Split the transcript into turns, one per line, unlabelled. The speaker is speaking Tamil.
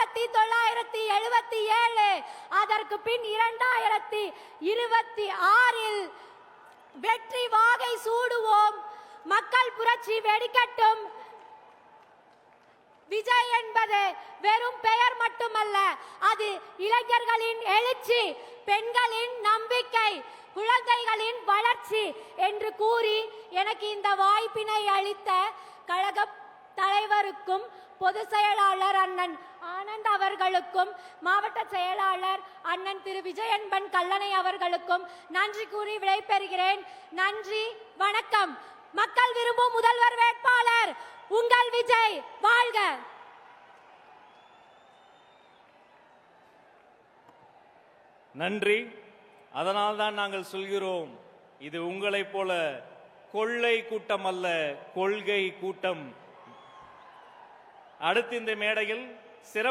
1977 அதற்கு பின் 2026 வெற்றி வாகை சூடுவோம். மக்கள் புரட்சி வெடிக்கட்டும். விஜய் என்பது வெறும் பெயர் மட்டுமல்ல, அது இளைஞர்களின் எழுச்சி, பெண்களின் நம்பிக்கை, குழந்தைகளின் வளர்ச்சி என்று கூறி எனக்கு இந்த வாய்ப்பினை அளித்த கழக தலைவருக்கும் பொதுச் செயலாளர் அண்ணன் ஆனந்த் அவர்களுக்கும் மாவட்ட செயலாளர் அண்ணன் திரு விஜயன்பன் கல்லணை அவர்களுக்கும் நன்றி கூறி விடைபெறுகிறேன். நன்றி, வணக்கம். மக்கள் விரும்பும் முதல்வர் வேட்பாளர் உங்கள் விஜய். வாழ்க.
நன்றி. அதனால்தான் நாங்கள் சொல்கிறோம், இது உங்களைப் போல கொள்ளை கூட்டம் அல்ல, கொள்கை கூட்டம். அடுத்து இந்த மேடையில் சிறப்பு